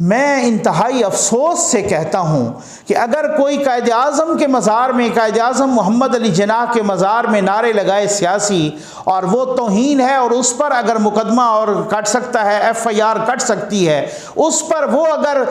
میں انتہائی افسوس سے کہتا ہوں کہ اگر کوئی قائد اعظم کے مزار میں، قائد اعظم محمد علی جناح کے مزار میں نعرے لگائے سیاسی، اور وہ توہین ہے اور اس پر اگر مقدمہ اور کٹ سکتا ہے، FIR کٹ سکتی ہے، اس پر وہ اگر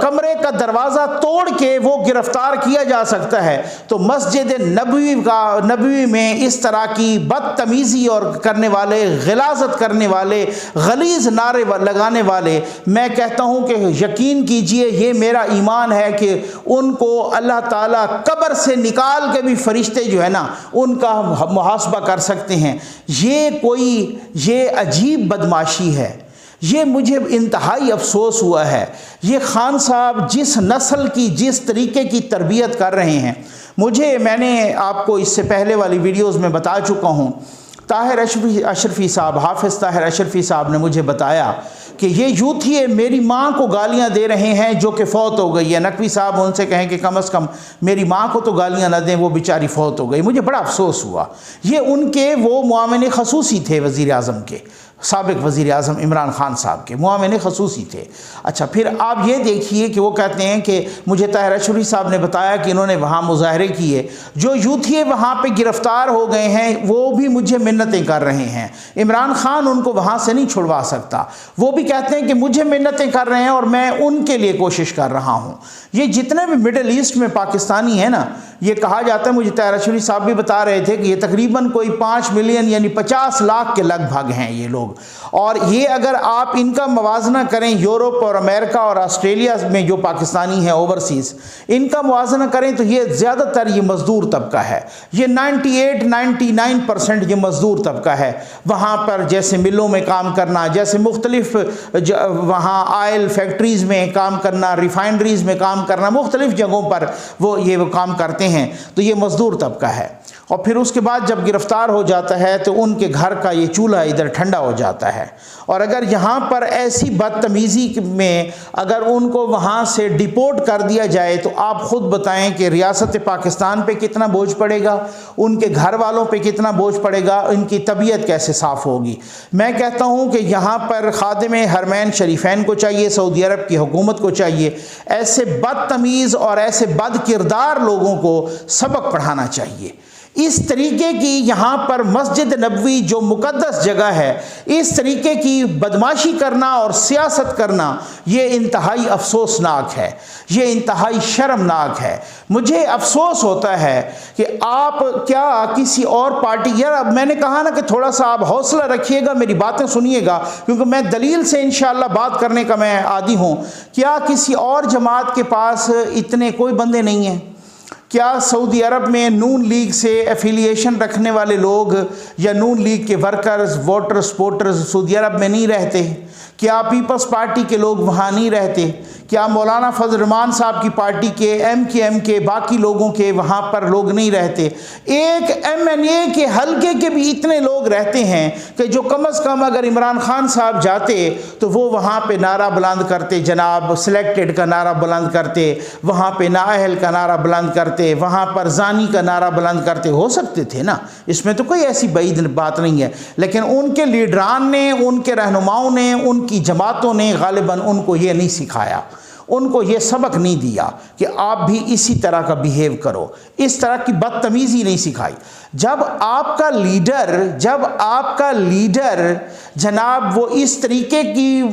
کمرے کا دروازہ توڑ کے وہ گرفتار کیا جا سکتا ہے، تو مسجد نبوی میں اس طرح کی بدتمیزی اور کرنے والے، غلاظت کرنے والے، غلیظ نعرے لگانے والے، میں کہتا ہوں کہ یقین کیجئے، یہ میرا ایمان ہے کہ ان کو اللہ تعالیٰ قبر سے نکال کے بھی فرشتے جو ہے نا ان کا محاسبہ کر سکتے ہیں۔ یہ عجیب بدماشی ہے، یہ مجھے انتہائی افسوس ہوا ہے۔ یہ خان صاحب جس نسل کی، جس طریقے کی تربیت کر رہے ہیں، میں نے آپ کو اس سے پہلے والی ویڈیوز میں بتا چکا ہوں، طاہر اشرفی صاحب، حافظ طاہر اشرفی صاحب نے مجھے بتایا کہ یہ یوتھی میری ماں کو گالیاں دے رہے ہیں جو کہ فوت ہو گئی ہے۔ نقوی صاحب ان سے کہیں کہ کم از کم میری ماں کو تو گالیاں نہ دیں، وہ بیچاری فوت ہو گئی۔ مجھے بڑا افسوس ہوا۔ یہ ان کے وہ معاون خصوصی تھے وزیر اعظم کے، سابق وزیر اعظم عمران خان صاحب کے معاون خصوصی تھے۔ اچھا، پھر آپ یہ دیکھیے کہ وہ کہتے ہیں کہ مجھے طاہر اشرفی صاحب نے بتایا کہ انہوں نے وہاں مظاہرے کیے، جو یوتھی وہاں پہ گرفتار ہو گئے ہیں وہ بھی مجھے منتیں کر رہے ہیں۔ عمران خان ان کو وہاں سے نہیں چھڑوا سکتا، وہ بھی کہتے ہیں کہ مجھے منتیں کر رہے ہیں اور میں ان کے لیے کوشش کر رہا ہوں۔ یہ جتنے بھی مڈل ایسٹ میں پاکستانی ہیں نا، یہ کہا جاتا ہے، مجھے طاہر اشرفی صاحب بھی بتا رہے تھے کہ یہ تقریباً کوئی 5 ملین یعنی 50 لاکھ کے لگ بھگ ہیں یہ لوگ، اور یہ اگر آپ ان کا موازنہ کریں یورپ اور امریکہ اور آسٹریلیا میں جو پاکستانی ہیں اوورسیز، ان کا موازنہ کریں تو یہ زیادہ تر یہ مزدور طبقہ ہے۔ یہ 98-99% یہ مزدور طبقہ ہے۔ وہاں پر جیسے ملوں میں کام کرنا، جیسے مختلف وہاں آئل فیکٹریز میں کام کرنا، ریفائنڈریز میں کام کرنا، مختلف جگہوں پر وہ کام کرتے ہیں، تو یہ مزدور طبقہ ہے۔ اور پھر اس کے بعد جب گرفتار ہو جاتا ہے تو ان کے گھر کا یہ چولہا ادھر ٹھنڈا ہو جاتا ہے۔ اور اگر یہاں پر ایسی بدتمیزی میں اگر ان کو وہاں سے ڈیپورٹ کر دیا جائے تو آپ خود بتائیں کہ ریاست پاکستان پہ کتنا بوجھ پڑے گا، ان کے گھر والوں پہ کتنا بوجھ پڑے گا، ان کی طبیعت کیسے صاف ہوگی۔ میں کہتا ہوں کہ یہاں پر خادم حرمین شریفین کو چاہیے، سعودی عرب کی حکومت کو چاہیے، ایسے بدتمیز اور ایسے بد کردار لوگوں کو سبق پڑھانا چاہیے۔ اس طریقے کی یہاں پر مسجد نبوی جو مقدس جگہ ہے، اس طریقے کی بدماشی کرنا اور سیاست کرنا، یہ انتہائی افسوسناک ہے، یہ انتہائی شرمناک ہے۔ مجھے افسوس ہوتا ہے کہ آپ کیا کسی اور پارٹی، یار اب میں نے کہا نا کہ تھوڑا سا آپ حوصلہ رکھیے گا، میری باتیں سنیے گا، کیونکہ میں دلیل سے انشاءاللہ بات کرنے کا میں عادی ہوں۔ کیا کسی اور جماعت کے پاس اتنے کوئی بندے نہیں ہیں؟ کیا سعودی عرب میں نون لیگ سے ایفیلیشن رکھنے والے لوگ یا نون لیگ کے ورکرز، ووٹر سپورٹرز سعودی عرب میں نہیں رہتے؟ کیا پیپلز پارٹی کے لوگ وہاں نہیں رہتے؟ کیا مولانا فضل الرحمان صاحب کی پارٹی کے، MKM کے، باقی لوگوں کے وہاں پر لوگ نہیں رہتے؟ ایک MNA کے حلقے کے بھی اتنے لوگ رہتے ہیں کہ جو کم از کم اگر عمران خان صاحب جاتے تو وہ وہاں پہ نعرہ بلند کرتے، جناب سلیکٹڈ کا نعرہ بلند کرتے، وہاں پہ نااہل کا نعرہ بلند کرتے، وہاں پر زانی کا نعرہ بلند کرتے، ہو سکتے تھے نا، اس میں تو کوئی ایسی بعید بات نہیں ہے۔ لیکن ان کے لیڈران نے، ان کے رہنماؤں نے، ان کی جماعتوں نے غالباً ان کو یہ نہیں سکھایا، ان کو یہ سبق نہیں دیا کہ آپ بھی اسی طرح کا بیہیو کرو، اس طرح کی بدتمیزی نہیں سکھائی۔ جب آپ کا لیڈر جناب وہ اس طریقے کی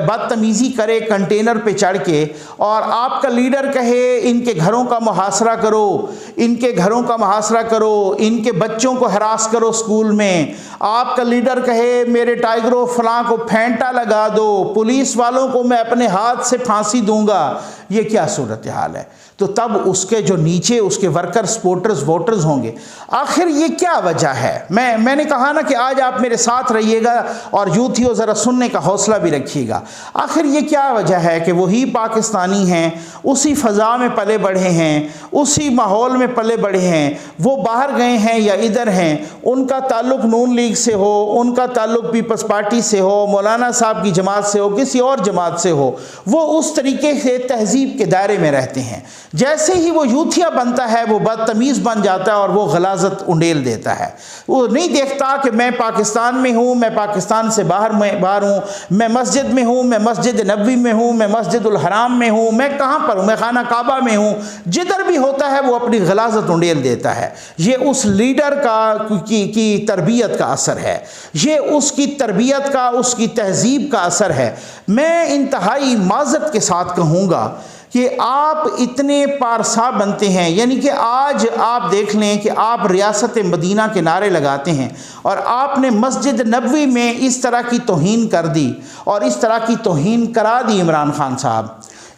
بدتمیزی کرے کنٹینر پہ چڑھ کے، اور آپ کا لیڈر کہے ان کے گھروں کا محاصرہ کرو، ان کے گھروں کا محاصرہ کرو، ان کے بچوں کو ہراس کرو اسکول میں، آپ کا لیڈر کہے میرے ٹائیگروں فلاں کو پھینٹا لگا دو، پولیس والوں کو میں اپنے ہاتھ سے پھانسی دوں گا، یہ کیا صورتحال ہے؟ تو تب اس کے جو نیچے اس کے ورکر سپورٹرز ووٹرز ہوں گے۔ آخر یہ کیا وجہ ہے؟ میں نے کہا نا کہ آج آپ میرے ساتھ رہیے گا اور یوتھیوں ذرا سننے کا حوصلہ بھی رکھیے گا۔ آخر یہ کیا وجہ ہے کہ وہی پاکستانی ہیں، اسی فضا میں پلے بڑھے ہیں، اسی ماحول میں پلے بڑھے ہیں، وہ باہر گئے ہیں یا ادھر ہیں، ان کا تعلق نون لیگ سے ہو، ان کا تعلق پیپلز پارٹی سے ہو، مولانا صاحب کی جماعت سے ہو، کسی اور جماعت سے ہو، وہ اس طریقے سے تہذیب کے دائرے میں رہتے ہیں۔ جیسے ہی وہ یوتھیا بنتا ہے وہ بدتمیز بن جاتا ہے اور وہ غلاظت انڈیل دیتا ہے. وہ نہیں دیکھتا کہ میں پاکستان میں ہوں, میں پاکستان سے باہر ہوں, میں مسجد میں ہوں, میں مسجد نبوی میں ہوں, میں مسجد الحرام میں ہوں, میں کہاں پر ہوں, میں خانہ کعبہ میں ہوں. جدھر بھی ہوتا ہے وہ اپنی غلاظت انڈیل دیتا ہے. یہ اس لیڈر کی تربیت کا اثر ہے, یہ اس کی تربیت کا, اس کی تہذیب کا اثر ہے. میں انتہائی معذرت کے ساتھ کہوں گا کہ آپ اتنے پارسا بنتے ہیں, یعنی کہ آج آپ دیکھ لیں کہ آپ ریاست مدینہ کے نعرے لگاتے ہیں اور آپ نے مسجد نبوی میں اس طرح کی توہین کر دی اور اس طرح کی توہین کرا دی. عمران خان صاحب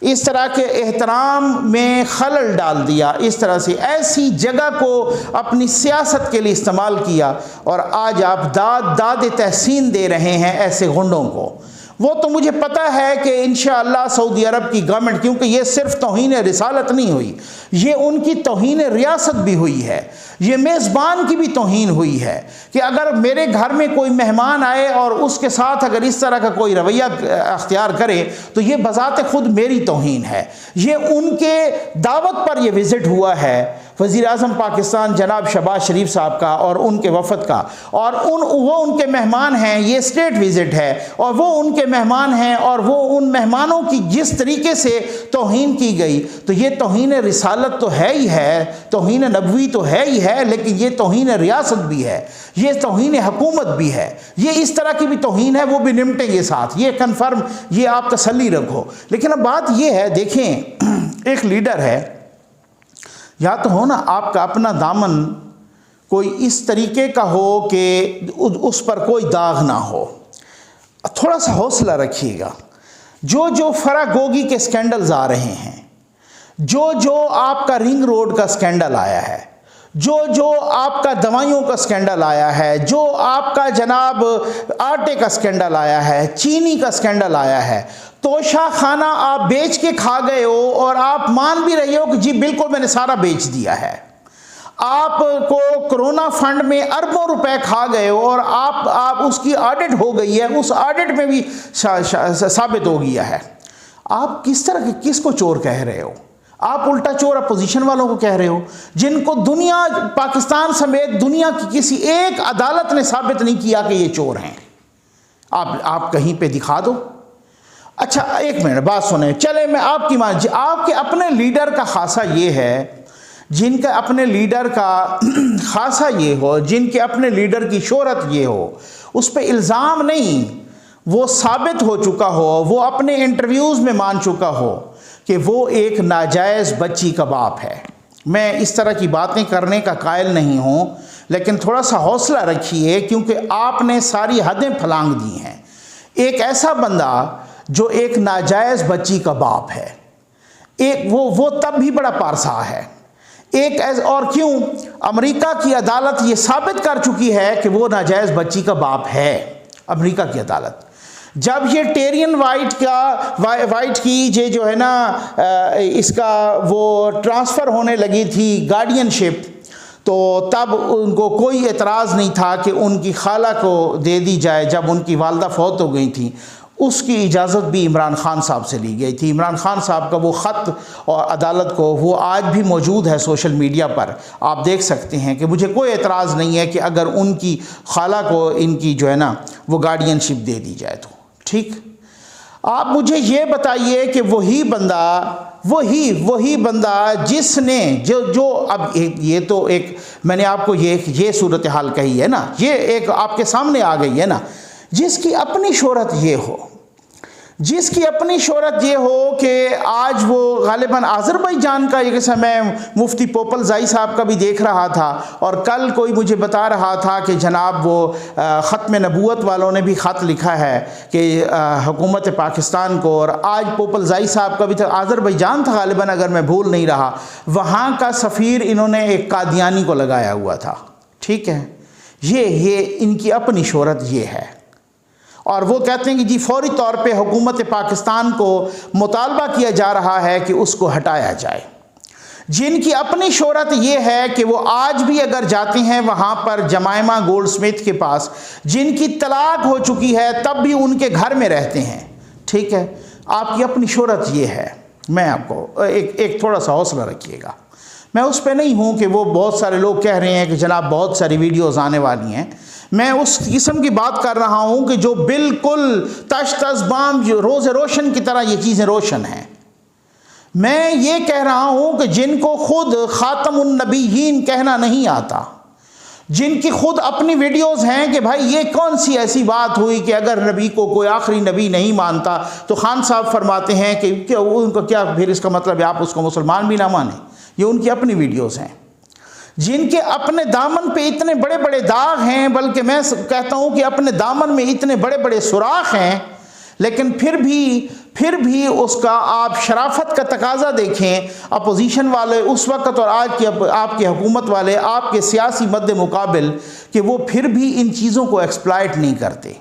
اس طرح کے احترام میں خلل ڈال دیا, اس طرح سے ایسی جگہ کو اپنی سیاست کے لیے استعمال کیا, اور آج آپ داد تحسین دے رہے ہیں ایسے غنڈوں کو. وہ تو مجھے پتہ ہے کہ انشاءاللہ سعودی عرب کی گورنمنٹ, کیونکہ یہ صرف توہین رسالت نہیں ہوئی, یہ ان کی توہین ریاست بھی ہوئی ہے, یہ میزبان کی بھی توہین ہوئی ہے کہ اگر میرے گھر میں کوئی مہمان آئے اور اس کے ساتھ اگر اس طرح کا کوئی رویہ اختیار کرے تو یہ بذات خود میری توہین ہے. یہ ان کے دعوت پر یہ وزٹ ہوا ہے وزیر اعظم پاکستان جناب شہباز شریف صاحب کا اور ان کے وفد کا, اور وہ ان کے مہمان ہیں, یہ اسٹیٹ وزٹ ہے اور وہ ان کے مہمان ہیں, اور وہ ان مہمانوں کی جس طریقے سے توہین کی گئی, تو یہ توہین رسالت تو ہے ہی ہے, توہین نبوی تو ہے ہی ہے, لیکن یہ توہین ریاست بھی ہے, یہ توہین حکومت بھی ہے, یہ اس طرح کی بھی توہین ہے, وہ بھی نمٹیں گے ساتھ, یہ کنفرم, یہ آپ تسلی رکھو. لیکن اب بات یہ ہے, دیکھیں ایک لیڈر ہے, یا تو ہو نا آپ کا اپنا دامن کوئی اس طریقے کا ہو کہ اس پر کوئی داغ نہ ہو, تھوڑا سا حوصلہ رکھیے گا. جو فراگوگی کے سکینڈلز آ رہے ہیں, جو آپ کا رنگ روڈ کا سکینڈل آیا ہے, جو آپ کا دوائیوں کا سکینڈل آیا ہے, جو آپ کا جناب آٹے کا سکینڈل آیا ہے, چینی کا سکینڈل آیا ہے, توشہ خانہ آپ بیچ کے کھا گئے ہو اور آپ مان بھی رہے ہو کہ جی بالکل میں نے سارا بیچ دیا ہے. آپ کو کرونا فنڈ میں اربوں روپے کھا گئے ہو اور آپ اس کی آڈٹ ہو گئی ہے, اس آڈٹ میں بھی ثابت ہو گیا ہے. آپ کس طرح کس کو چور کہہ رہے ہو؟ آپ الٹا چور اپوزیشن والوں کو کہہ رہے ہو, جن کو دنیا, پاکستان سمیت دنیا کی کسی ایک عدالت نے ثابت نہیں کیا کہ یہ چور ہیں. آپ کہیں پہ دکھا دو. اچھا ایک منٹ بات سنیں, چلے میں آپ کی آپ کے اپنے لیڈر کا خاصہ یہ ہے, جن کا اپنے لیڈر کا خاصہ یہ ہو, جن کے اپنے لیڈر کی شہرت یہ ہو, اس پہ الزام نہیں, وہ ثابت ہو چکا ہو, وہ اپنے انٹرویوز میں مان چکا ہو کہ وہ ایک ناجائز بچی کا باپ ہے. میں اس طرح کی باتیں کرنے کا قائل نہیں ہوں, لیکن تھوڑا سا حوصلہ رکھیے کیونکہ آپ نے ساری حدیں پھلانگ دی ہیں. ایک ایسا بندہ جو ایک ناجائز بچی کا باپ ہے, وہ تب بھی بڑا پارسا ہے. اور کیوں؟ امریکہ کی عدالت یہ ثابت کر چکی ہے کہ وہ ناجائز بچی کا باپ ہے. امریکہ کی عدالت جب یہ ٹیرین وائٹ کی جو ہے نا اس کا وہ ٹرانسفر ہونے لگی تھی گارڈین شپ, تو تب ان کو کوئی اعتراض نہیں تھا کہ ان کی خالہ کو دے دی جائے. جب ان کی والدہ فوت ہو گئی تھیں, اس کی اجازت بھی عمران خان صاحب سے لی گئی تھی. عمران خان صاحب کا وہ خط اور عدالت کو, وہ آج بھی موجود ہے سوشل میڈیا پر, آپ دیکھ سکتے ہیں کہ مجھے کوئی اعتراض نہیں ہے کہ اگر ان کی خالہ کو ان کی جو ہے نا وہ گارڈین شپ دے دی جائے تو ٹھیک. آپ مجھے یہ بتائیے کہ وہی بندہ جس نے جو اب یہ تو ایک میں نے آپ کو یہ صورتحال کہی ہے نا, یہ ایک آپ کے سامنے آ گئی ہے نا, جس کی اپنی شہرت یہ ہو کہ آج وہ غالباً آذربائیجان کا, یہ قصہ میں مفتی پوپل زائی صاحب کا بھی دیکھ رہا تھا, اور کل کوئی مجھے بتا رہا تھا کہ جناب وہ ختم نبوت والوں نے بھی خط لکھا ہے کہ حکومت پاکستان کو, اور آج پوپل زائی صاحب کا بھی تھا, آذربائیجان تھا غالباً اگر میں بھول نہیں رہا, وہاں کا سفیر انہوں نے ایک قادیانی کو لگایا ہوا تھا. ٹھیک ہے, یہ ان کی اپنی شہرت یہ ہے. اور وہ کہتے ہیں کہ جی فوری طور پہ حکومت پاکستان کو مطالبہ کیا جا رہا ہے کہ اس کو ہٹایا جائے. جن کی اپنی شہرت یہ ہے کہ وہ آج بھی اگر جاتے ہیں وہاں پر جمائمہ گولڈ سمتھ کے پاس, جن کی طلاق ہو چکی ہے تب بھی ان کے گھر میں رہتے ہیں. ٹھیک ہے, آپ کی اپنی شہرت یہ ہے. میں آپ کو ایک تھوڑا سا حوصلہ رکھیے گا، میں اس پہ نہیں ہوں کہ وہ بہت سارے لوگ کہہ رہے ہیں کہ جناب بہت ساری ویڈیوز آنے والی ہیں، میں اس قسم کی بات کر رہا ہوں کہ جو بالکل تش تش بام روز روشن کی طرح یہ چیزیں روشن ہیں۔ میں یہ کہہ رہا ہوں کہ جن کو خود خاتم النبیین کہنا نہیں آتا، جن کی خود اپنی ویڈیوز ہیں کہ بھائی یہ کون سی ایسی بات ہوئی کہ اگر نبی کو کوئی آخری نبی نہیں مانتا تو خان صاحب فرماتے ہیں کہ ان کو کیا پھر اس کا مطلب ہے آپ اس کو مسلمان بھی نہ مانیں، یہ ان کی اپنی ویڈیوز ہیں، جن کے اپنے دامن پہ اتنے بڑے بڑے داغ ہیں، بلکہ میں کہتا ہوں کہ اپنے دامن میں اتنے بڑے بڑے سوراخ ہیں، لیکن پھر بھی اس کا آپ شرافت کا تقاضا دیکھیں، اپوزیشن والے اس وقت اور آج کی آپ کی حکومت والے آپ کے سیاسی مد مقابل کہ وہ پھر بھی ان چیزوں کو ایکسپلائٹ نہیں کرتے۔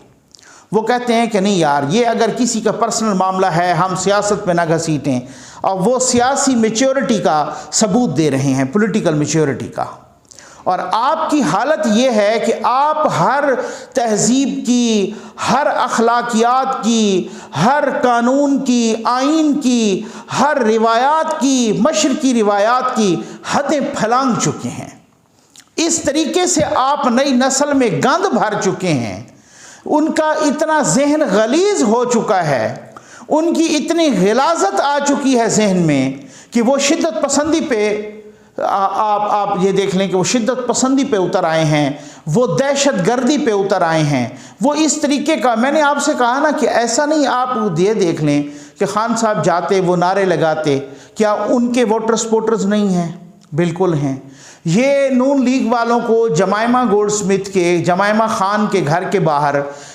وہ کہتے ہیں کہ نہیں یار یہ اگر کسی کا پرسنل معاملہ ہے ہم سیاست پہ نہ گھسیٹیں، اور وہ سیاسی میچورٹی کا ثبوت دے رہے ہیں، پولیٹیکل میچورٹی کا۔ اور آپ کی حالت یہ ہے کہ آپ ہر تہذیب کی، ہر اخلاقیات کی، ہر قانون کی، آئین کی، ہر روایات کی، مشرقی روایات کی حدیں پھلانگ چکے ہیں۔ اس طریقے سے آپ نئی نسل میں گند بھر چکے ہیں، ان کا اتنا ذہن غلیظ ہو چکا ہے، ان کی اتنی غلاظت آ چکی ہے ذہن میں کہ وہ شدت پسندی پہ آپ یہ دیکھ لیں کہ وہ شدت پسندی پہ اتر آئے ہیں، وہ دہشت گردی پہ اتر آئے ہیں، وہ اس طریقے کا۔ میں نے آپ سے کہا نا کہ ایسا نہیں، آپ یہ دیکھ لیں کہ خان صاحب جاتے وہ نعرے لگاتے، کیا ان کے ووٹر سپورٹرز نہیں ہیں؟ بالکل ہیں۔ یہ نون لیگ والوں کو جمائمہ گولڈ سمتھ کے، جمائمہ خان کے گھر کے باہر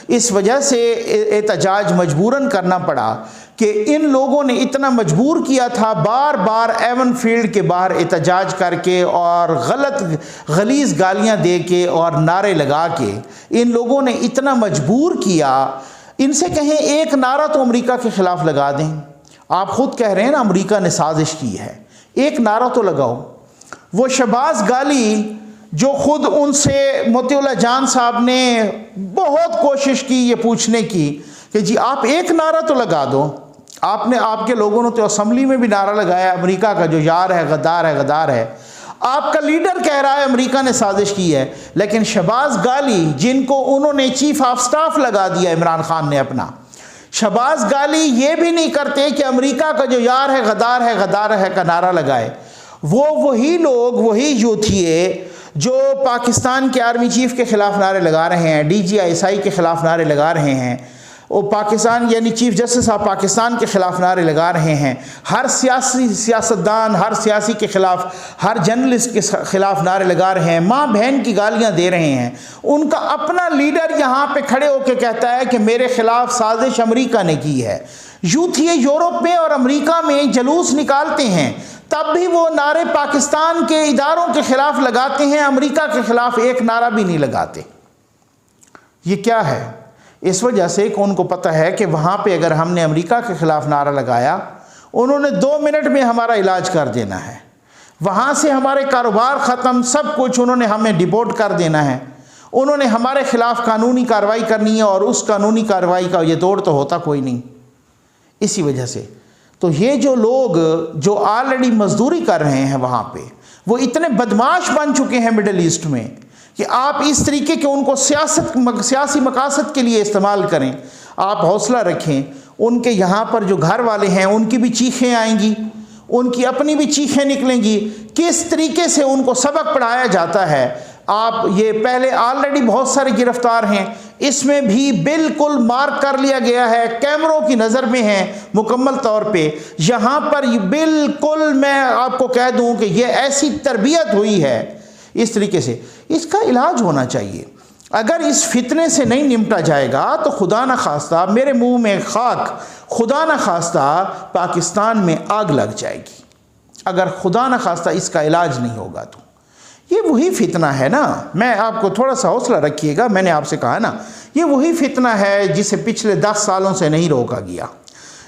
اس وجہ سے احتجاج مجبوراً کرنا پڑا کہ ان لوگوں نے اتنا مجبور کیا تھا، بار بار ایون فیلڈ کے باہر احتجاج کر کے اور غلط غلیظ گالیاں دے کے اور نعرے لگا کے ان لوگوں نے اتنا مجبور کیا۔ ان سے کہیں ایک نعرہ تو امریکہ کے خلاف لگا دیں، آپ خود کہہ رہے ہیں نا امریکہ نے سازش کی ہے، ایک نعرہ تو لگاؤ۔ وہ شہباز غالی جو خود ان سے موتی اللہ جان صاحب نے بہت کوشش کی یہ پوچھنے کی کہ جی آپ ایک نعرہ تو لگا دو، آپ کے لوگوں نے تو اسمبلی میں بھی نعرہ لگایا امریکہ کا جو یار ہے غدار ہے غدار ہے، آپ کا لیڈر کہہ رہا ہے امریکہ نے سازش کی ہے، لیکن شہباز غالی جن کو انہوں نے چیف آف سٹاف لگا دیا عمران خان نے اپنا، شہباز غالی یہ بھی نہیں کرتے کہ امریکہ کا جو یار ہے غدار ہے کا نعرہ لگائے۔ وہی لوگ، وہی یوتھیے جو پاکستان کے آرمی چیف کے خلاف نعرے لگا رہے ہیں، DGI کے خلاف نعرے لگا رہے ہیں، وہ پاکستان یعنی چیف جسٹس آف پاکستان کے خلاف نعرے لگا رہے ہیں، ہر سیاستدان، ہر سیاسی کے خلاف، ہر جرنلسٹ کے خلاف نعرے لگا رہے ہیں، ماں بہن کی گالیاں دے رہے ہیں، ان کا اپنا لیڈر یہاں پہ کھڑے ہو کے کہتا ہے کہ میرے خلاف سازش امریکہ نے کی ہے۔ یوتھیے یورپ میں اور امریکہ میں جلوس نکالتے ہیں، تب بھی وہ نعرے پاکستان کے اداروں کے خلاف لگاتے ہیں، امریکہ کے خلاف ایک نعرہ بھی نہیں لگاتے۔ یہ کیا ہے؟ اس وجہ سے کہ ان کو پتہ ہے کہ وہاں پہ اگر ہم نے امریکہ کے خلاف نعرہ لگایا، انہوں نے 2 منٹ میں ہمارا علاج کر دینا ہے، وہاں سے ہمارے کاروبار ختم، سب کچھ انہوں نے ہمیں ڈیپورٹ کر دینا ہے، انہوں نے ہمارے خلاف قانونی کارروائی کرنی ہے، اور اس قانونی کارروائی کا یہ توڑ تو ہوتا کوئی نہیں۔ اسی وجہ سے تو یہ جو لوگ جو آلریڈی مزدوری کر رہے ہیں وہاں پہ، وہ اتنے بدمعاش بن چکے ہیں مڈل ایسٹ میں کہ آپ اس طریقے کے ان کو سیاسی مقاصد کے لیے استعمال کریں۔ آپ حوصلہ رکھیں، ان کے یہاں پر جو گھر والے ہیں ان کی بھی چیخیں آئیں گی، ان کی اپنی بھی چیخیں نکلیں گی، کس طریقے سے ان کو سبق پڑھایا جاتا ہے۔ آپ یہ پہلے آلریڈی بہت سارے گرفتار ہیں، اس میں بھی بالکل مارک کر لیا گیا ہے، کیمروں کی نظر میں ہیں مکمل طور پہ۔ یہاں پر بالکل میں آپ کو کہہ دوں کہ یہ ایسی تربیت ہوئی ہے اس طریقے سے، اس کا علاج ہونا چاہیے۔ اگر اس فتنے سے نہیں نمٹا جائے گا تو خدا نہ خواستہ، میرے منہ میں خاک، خدا نہ خواستہ پاکستان میں آگ لگ جائے گی اگر خدا نہ خواستہ اس کا علاج نہیں ہوگا تو۔ یہ وہی فتنہ ہے نا، میں آپ کو تھوڑا سا حوصلہ رکھیے گا، میں نے آپ سے کہا نا یہ وہی فتنہ ہے جسے پچھلے 10 سالوں سے نہیں روکا گیا۔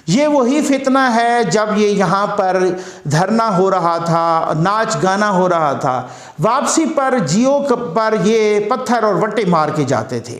یہ وہی فتنہ ہے جب یہ یہاں پر دھرنا ہو رہا تھا، ناچ گانا ہو رہا تھا، واپسی پر جیو پر یہ پتھر اور وٹے مار کے جاتے تھے۔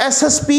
SSP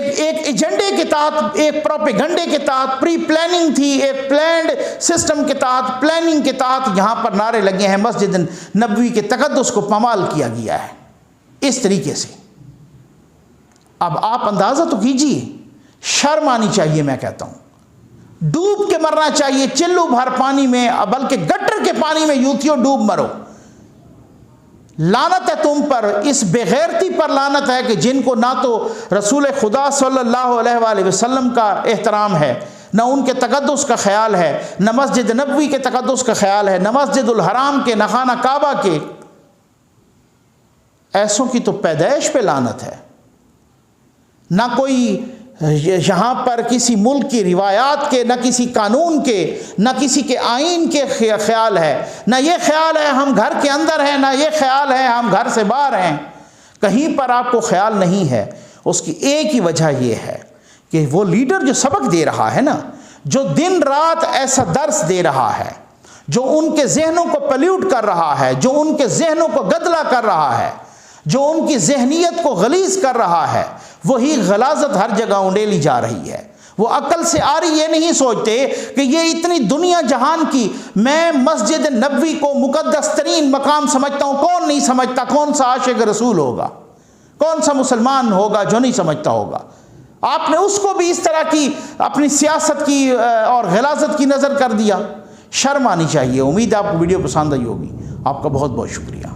ایک ایجنڈے کے تحت، ایک پروپیگنڈے کے تحت، پری پلاننگ تھی، ایک پلانڈ سسٹم کے تحت، پلاننگ کے تحت یہاں پر نعرے لگے ہیں، مسجد نبوی کے تقدس کو پامال کیا گیا ہے اس طریقے سے۔ اب آپ اندازہ تو کیجئے، شرم آنی چاہیے، میں کہتا ہوں ڈوب کے مرنا چاہیے، چلو بھر پانی میں، بلکہ گٹر کے پانی میں یوتھیو ڈوب مرو۔ لعنت ہے تم پر، اس بے غیرتی پر لعنت ہے کہ جن کو نہ تو رسول خدا صلی اللہ علیہ وآلہ وسلم کا احترام ہے، نہ ان کے تقدس کا خیال ہے، نہ مسجد نبوی کے تقدس کا خیال ہے، نہ مسجد الحرام کے، نہ خانہ کعبہ کے۔ ایسوں کی تو پیدائش پہ لعنت ہے۔ نہ کوئی یہاں پر کسی ملک کی روایات کے، نہ کسی قانون کے، نہ کسی کے آئین کے خیال ہے، نہ یہ خیال ہے ہم گھر کے اندر ہیں، نہ یہ خیال ہے ہم گھر سے باہر ہیں۔ کہیں پر آپ کو خیال نہیں ہے۔ اس کی ایک ہی وجہ یہ ہے کہ وہ لیڈر جو سبق دے رہا ہے نا، جو دن رات ایسا درس دے رہا ہے، جو ان کے ذہنوں کو پلیوٹ کر رہا ہے، جو ان کے ذہنوں کو گدلا کر رہا ہے، جو ان کی ذہنیت کو غلیظ کر رہا ہے، وہی غلاظت ہر جگہ انڈیلی جا رہی ہے۔ وہ عقل سے آری یہ نہیں سوچتے کہ یہ اتنی دنیا جہان کی، میں مسجد نبوی کو مقدس ترین مقام سمجھتا ہوں، کون نہیں سمجھتا؟ کون سا عاشق رسول ہوگا؟ کون سا مسلمان ہوگا جو نہیں سمجھتا ہوگا؟ آپ نے اس کو بھی اس طرح کی اپنی سیاست کی اور غلاظت کی نظر کر دیا۔ شرم آنی چاہیے۔ امید ہے آپ کو ویڈیو پسند آئی ہوگی۔ آپ کا بہت بہت شکریہ۔